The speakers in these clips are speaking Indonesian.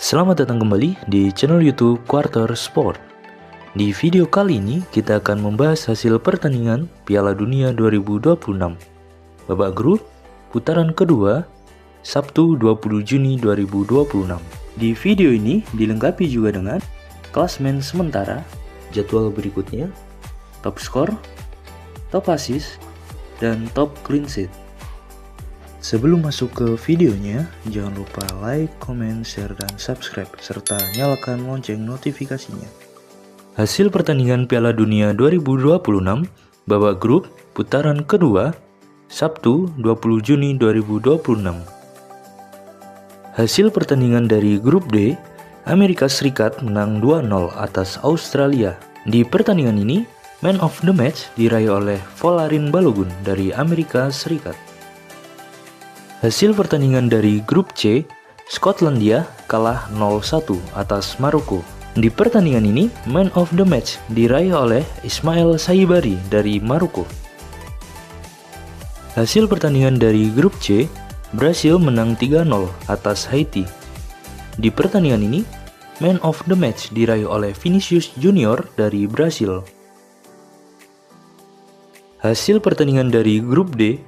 Selamat datang kembali di channel YouTube Quarter Sport. Di video kali ini kita akan membahas hasil pertandingan Piala Dunia 2026 babak grup putaran kedua Sabtu 20 Juni 2026. Di video ini dilengkapi juga dengan klasmen sementara, jadwal berikutnya, top skor, top assist, dan top clean sheet. Sebelum masuk ke videonya, jangan lupa like, comment, share, dan subscribe, serta nyalakan lonceng notifikasinya. Hasil pertandingan Piala Dunia 2026 babak grup putaran kedua Sabtu 20 Juni 2026. Hasil pertandingan dari grup D, Amerika Serikat menang 2-0 atas Australia. Di pertandingan ini, man of the match diraih oleh Folarin Balogun dari Amerika Serikat. Hasil pertandingan dari grup C, Skotlandia kalah 0-1 atas Maroko. Di pertandingan ini, man of the match diraih oleh Ismail Saibari dari Maroko. Hasil pertandingan dari grup C, Brasil menang 3-0 atas Haiti. Di pertandingan ini, man of the match diraih oleh Vinicius Junior dari Brasil. Hasil pertandingan dari grup D,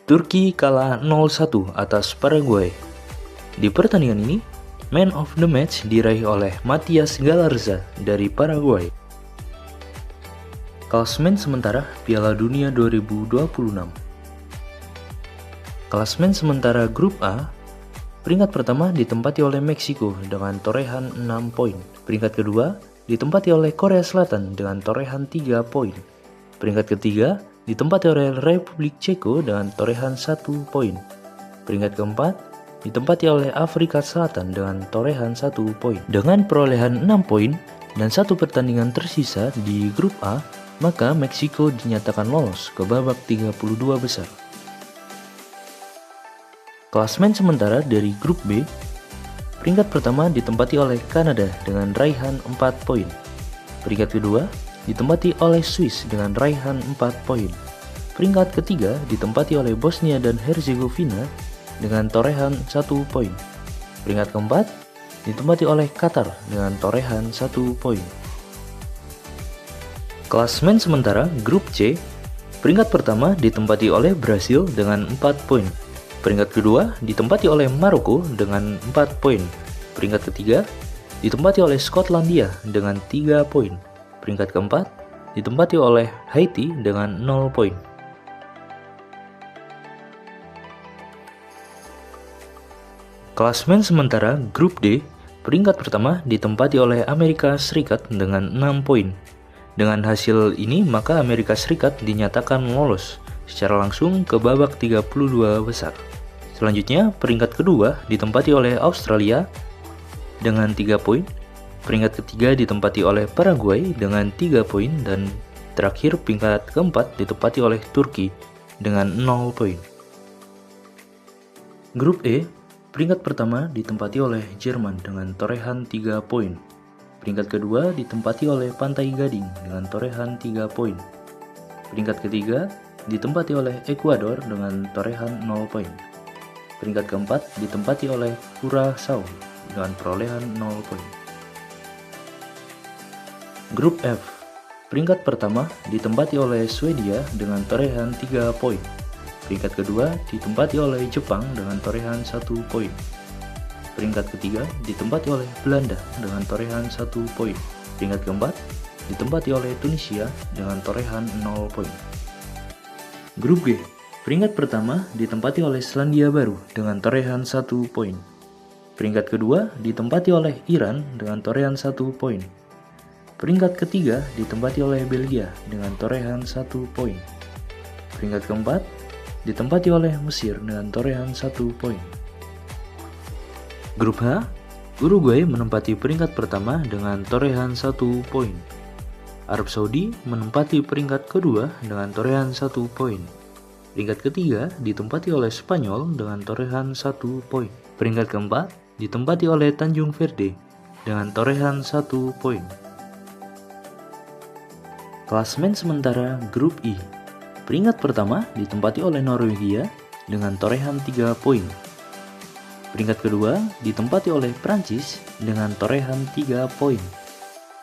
Turki kalah 0-1 atas Paraguay. Di pertandingan ini, man of the match diraih oleh Matias Galarza dari Paraguay. Klasmen sementara Piala Dunia 2026. Klasmen sementara grup A, peringkat pertama ditempati oleh Meksiko dengan torehan 6 poin. Peringkat kedua ditempati oleh Korea Selatan dengan torehan 3 poin. Peringkat ketiga ditempati oleh Republik Ceko dengan torehan 1 poin. Peringkat keempat ditempati oleh Afrika Selatan dengan torehan 1 poin. Dengan perolehan 6 poin dan satu pertandingan tersisa di grup A, maka Meksiko dinyatakan lolos ke babak 32 besar. Klasmen sementara dari grup B, peringkat pertama ditempati oleh Kanada dengan raihan 4 poin. Peringkat kedua ditempati oleh Swiss dengan raihan 4 poin. Peringkat ketiga ditempati oleh Bosnia dan Herzegovina dengan torehan 1 poin. Peringkat keempat ditempati oleh Qatar dengan torehan 1 poin. Klasmen sementara grup C, peringkat pertama ditempati oleh Brasil dengan 4 poin. Peringkat kedua ditempati oleh Maroko dengan 4 poin. Peringkat ketiga ditempati oleh Skotlandia dengan 3 poin. Peringkat keempat ditempati oleh Haiti dengan 0 poin. Klasmen sementara grup D, peringkat pertama ditempati oleh Amerika Serikat dengan 6 poin. Dengan hasil ini, maka Amerika Serikat dinyatakan lolos secara langsung ke babak 32 besar. Selanjutnya, peringkat kedua ditempati oleh Australia dengan 3 poin. Peringkat ketiga ditempati oleh Paraguay dengan 3 poin, dan terakhir peringkat keempat ditempati oleh Turki dengan 0 poin. Grup E, peringkat pertama ditempati oleh Jerman dengan torehan 3 poin. Peringkat kedua ditempati oleh Pantai Gading dengan torehan 3 poin. Peringkat ketiga ditempati oleh Ekuador dengan torehan 0 poin. Peringkat keempat ditempati oleh Curaçao dengan perolehan 0 poin. Grup F, peringkat pertama ditempati oleh Swedia dengan torehan 3 poin. Peringkat kedua ditempati oleh Jepang dengan torehan 1 poin. Peringkat ketiga ditempati oleh Belanda dengan torehan 1 poin. Peringkat keempat ditempati oleh Tunisia dengan torehan 0 poin. Grup G, peringkat pertama ditempati oleh Selandia Baru dengan torehan 1 poin. Peringkat kedua ditempati oleh Iran dengan torehan 1 poin. Peringkat ketiga ditempati oleh Belgia dengan torehan 1 poin. Peringkat keempat ditempati oleh Mesir dengan torehan 1 poin. Grup H, Uruguay menempati peringkat pertama dengan torehan 1 poin. Arab Saudi menempati peringkat kedua dengan torehan 1 poin. Peringkat ketiga ditempati oleh Spanyol dengan torehan 1 poin. Peringkat keempat ditempati oleh Tanjung Verde dengan torehan 1 poin. Klasmen sementara grup I, peringkat pertama ditempati oleh Norwegia dengan torehan 3 poin. Peringkat kedua ditempati oleh Prancis dengan torehan 3 poin.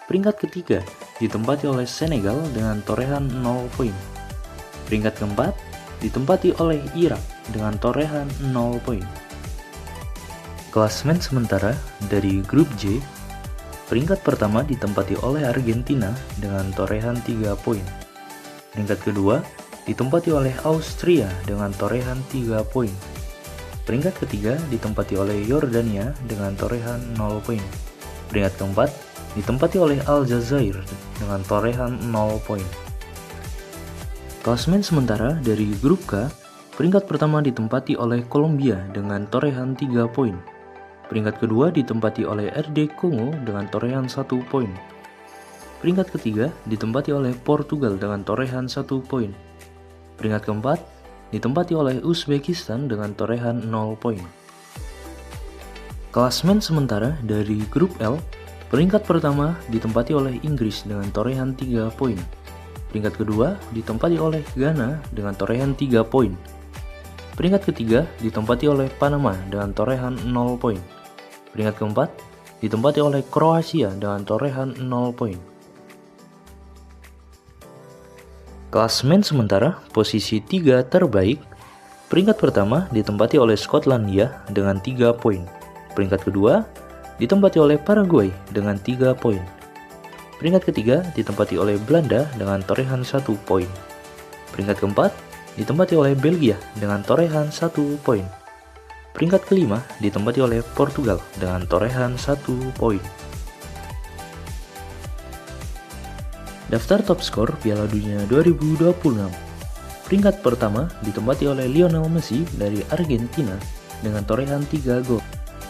Peringkat ketiga ditempati oleh Senegal dengan torehan 0 poin. Peringkat keempat ditempati oleh Irak dengan torehan 0 poin. Klasemen sementara dari grup J, peringkat pertama ditempati oleh Argentina dengan torehan 3 poin. Peringkat kedua ditempati oleh Austria dengan torehan 3 poin. Peringkat ketiga ditempati oleh Yordania dengan torehan 0 poin. Peringkat keempat ditempati oleh Aljazair dengan torehan 0 poin. Klasemen sementara dari grup K, peringkat pertama ditempati oleh Kolombia dengan torehan 3 poin. Peringkat kedua ditempati oleh RD Kongo dengan torehan 1 poin. Peringkat ketiga ditempati oleh Portugal dengan torehan 1 poin. Peringkat keempat ditempati oleh Uzbekistan dengan torehan 0 poin. Klasemen sementara dari grup L, peringkat pertama ditempati oleh Inggris dengan torehan 3 poin. Peringkat kedua ditempati oleh Ghana dengan torehan 3 poin. Peringkat ketiga ditempati oleh Panama dengan torehan 0 poin. Peringkat keempat ditempati oleh Kroasia dengan torehan 0 poin. Klasemen sementara posisi 3 terbaik, peringkat pertama ditempati oleh Skotlandia dengan 3 poin. Peringkat kedua ditempati oleh Paraguay dengan 3 poin. Peringkat ketiga ditempati oleh Belanda dengan torehan 1 poin. Peringkat keempat ditempati oleh Belgia dengan torehan 1 poin. Peringkat kelima ditempati oleh Portugal dengan torehan 1 poin. Daftar top skor Piala Dunia 2026. Peringkat pertama ditempati oleh Lionel Messi dari Argentina dengan torehan 3 gol.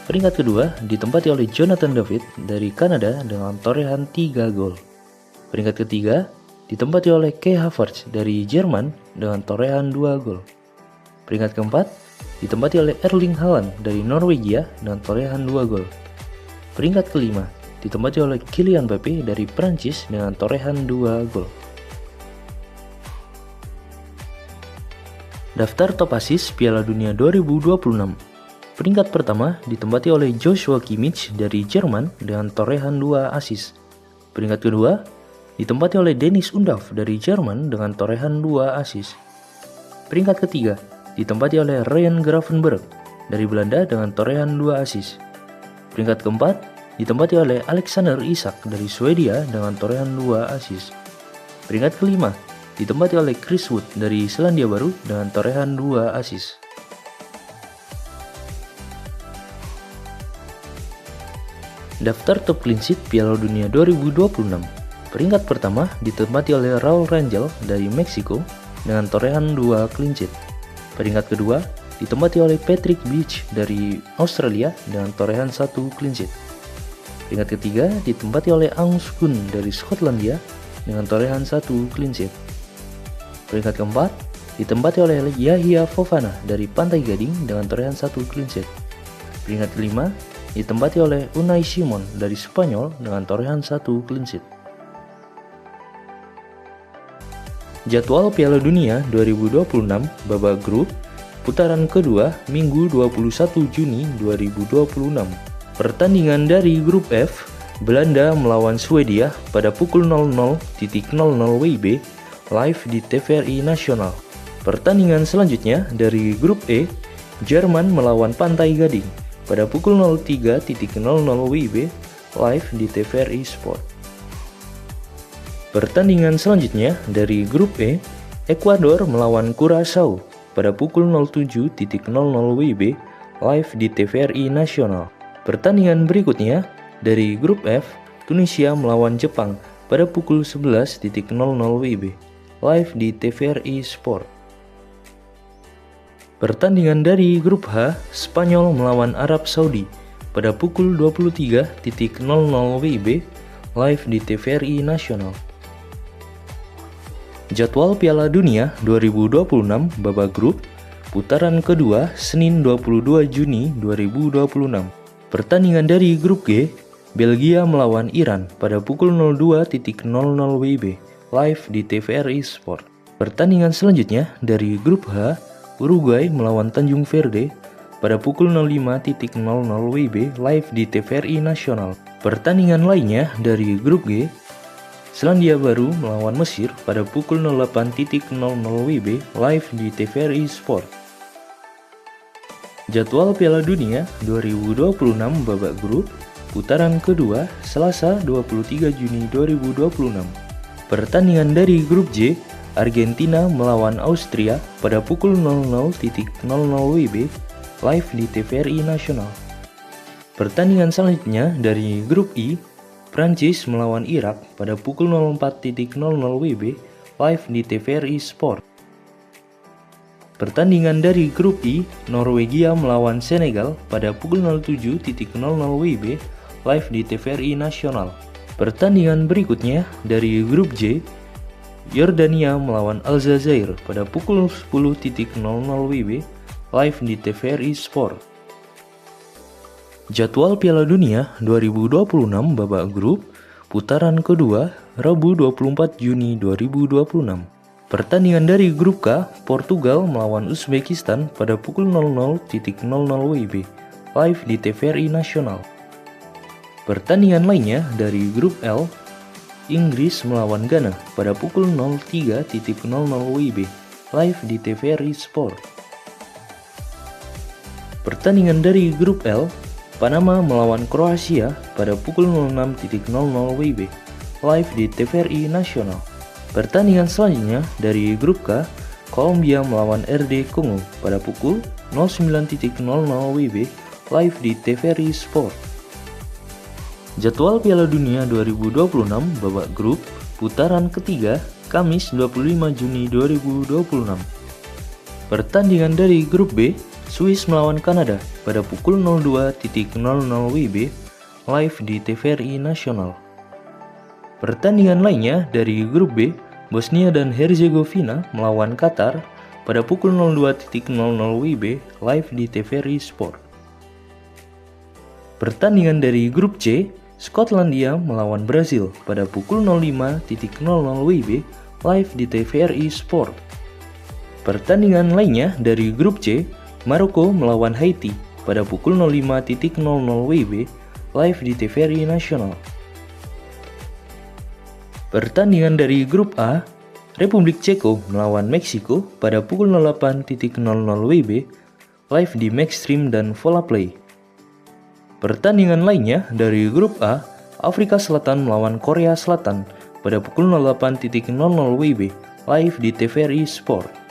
Peringkat kedua ditempati oleh Jonathan David dari Kanada dengan torehan 3 gol. Peringkat ketiga ditempati oleh Kai Havertz dari Jerman dengan torehan 2 gol. Peringkat keempat ditempati oleh Erling Haaland dari Norwegia dengan torehan 2 gol. Peringkat kelima ditempati oleh Kylian Mbappe dari Prancis dengan torehan 2 gol. Daftar top assist Piala Dunia 2026. Peringkat pertama ditempati oleh Joshua Kimmich dari Jerman dengan torehan 2 assist. Peringkat kedua ditempati oleh Dennis Undav dari Jerman dengan torehan 2 assist. Peringkat ketiga ditempati oleh Ryan Gravenberch dari Belanda dengan torehan 2 assist. Peringkat keempat ditempati oleh Alexander Isak dari Swedia dengan torehan 2 assist. Peringkat kelima ditempati oleh Chris Wood dari Selandia Baru dengan torehan 2 assist. Daftar top clean sheet Piala Dunia 2026. Peringkat pertama ditempati oleh Raul Rangel dari Meksiko dengan torehan 2 clean sheet. Peringkat kedua ditempati oleh Patrick Beach dari Australia dengan torehan 1 clean sheet. Peringkat ketiga ditempati oleh Angus Gunn dari Skotlandia dengan torehan 1 clean sheet. Peringkat keempat ditempati oleh Yahya Fofana dari Pantai Gading dengan torehan 1 clean sheet. Peringkat kelima ditempati oleh Unai Simon dari Spanyol dengan torehan 1 clean sheet. Jadwal Piala Dunia 2026 babak grup putaran kedua Minggu 21 Juni 2026. Pertandingan dari grup F, Belanda melawan Swedia pada pukul 00.00 WIB live di TVRI Nasional. Pertandingan selanjutnya dari grup E, Jerman melawan Pantai Gading pada pukul 03.00 WIB live di TVRI Sport. Pertandingan selanjutnya dari grup E, Ekuador melawan Curaçao pada pukul 07.00 WIB live di TVRI Nasional. Pertandingan berikutnya dari grup F, Tunisia melawan Jepang pada pukul 11.00 WIB live di TVRI Sport. Pertandingan dari grup H, Spanyol melawan Arab Saudi pada pukul 23.00 WIB live di TVRI Nasional. Jadwal Piala Dunia 2026 babak grup putaran kedua Senin 22 Juni 2026. Pertandingan dari grup G, Belgia melawan Iran pada pukul 02.00 WIB live di TVRI Sport. Pertandingan selanjutnya dari grup H, Uruguay melawan Tanjung Verde pada pukul 05.00 WIB live di TVRI Nasional. Pertandingan lainnya dari grup G, Selandia Baru melawan Mesir pada pukul 08.00 WIB live di TVRI Sport. Jadwal Piala Dunia 2026 babak grup putaran kedua Selasa 23 Juni 2026. Pertandingan dari grup J, Argentina melawan Austria pada pukul 00.00 WIB live di TVRI Nasional. Pertandingan selanjutnya dari grup I, Prancis melawan Irak pada pukul 04.00 WIB live di TVRI Sport. Pertandingan dari grup I, Norwegia melawan Senegal pada pukul 07.00 WIB live di TVRI Nasional. Pertandingan berikutnya dari grup J, Yordania melawan Aljazair pada pukul 10.00 WIB live di TVRI Sport. Jadwal Piala Dunia 2026 babak grup putaran kedua Rabu 24 Juni 2026. Pertandingan dari grup K, Portugal melawan Uzbekistan pada pukul 00.00 WIB live di TVRI Nasional. Pertandingan lainnya dari grup L, Inggris melawan Ghana pada pukul 03.00 WIB live di TVRI Sport. Pertandingan dari grup L, Panama melawan Kroasia pada pukul 06.00 WIB live di TVRI Nasional. Pertandingan selanjutnya dari grup K, Kolombia melawan RD Kongo pada pukul 09.00 WIB live di TVRI Sport. Jadwal Piala Dunia 2026 babak grup putaran ketiga Kamis 25 Juni 2026. Pertandingan dari grup B, Swiss melawan Kanada pada pukul 02.00 WIB live di TVRI Nasional. Pertandingan lainnya dari grup B, Bosnia dan Herzegovina melawan Qatar pada pukul 02.00 WIB live di TVRI Sport. Pertandingan dari grup C, Skotlandia melawan Brazil pada pukul 05.00 WIB live di TVRI Sport. Pertandingan lainnya dari grup C, Maroko melawan Haiti pada pukul 05.00 WIB live di TVRI Nasional. Pertandingan dari grup A, Republik Ceko melawan Meksiko pada pukul 08.00 WIB live di Maxstream dan Volaplay. Pertandingan lainnya dari grup A, Afrika Selatan melawan Korea Selatan pada pukul 08.00 WIB live di TVRI Sport.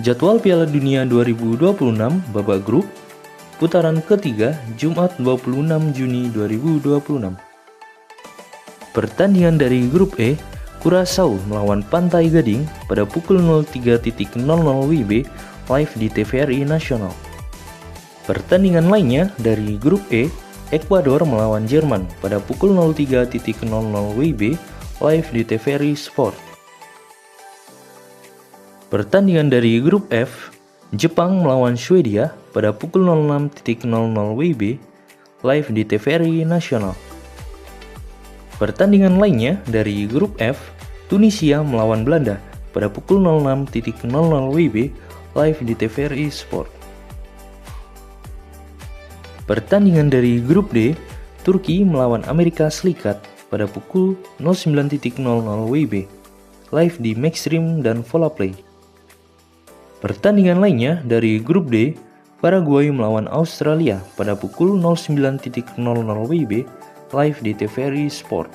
Jadwal Piala Dunia 2026 babak grup putaran ketiga Jumat 26 Juni 2026. Pertandingan dari grup E, Curaçao melawan Pantai Gading pada pukul 03.00 WIB live di TVRI Nasional. Pertandingan lainnya dari grup E, Ekuador melawan Jerman pada pukul 03.00 WIB live di TVRI Sport. Pertandingan dari grup F, Jepang melawan Swedia pada pukul 06.00 WIB live di TVRI Nasional. Pertandingan lainnya dari grup F, Tunisia melawan Belanda pada pukul 06.00 WIB live di TVRI Sport. Pertandingan dari grup D, Turki melawan Amerika Serikat pada pukul 09.00 WIB live di Maxstream dan Volaplay. Pertandingan lainnya dari grup D, Paraguay melawan Australia pada pukul 09.00 WIB live di TVRI Sport.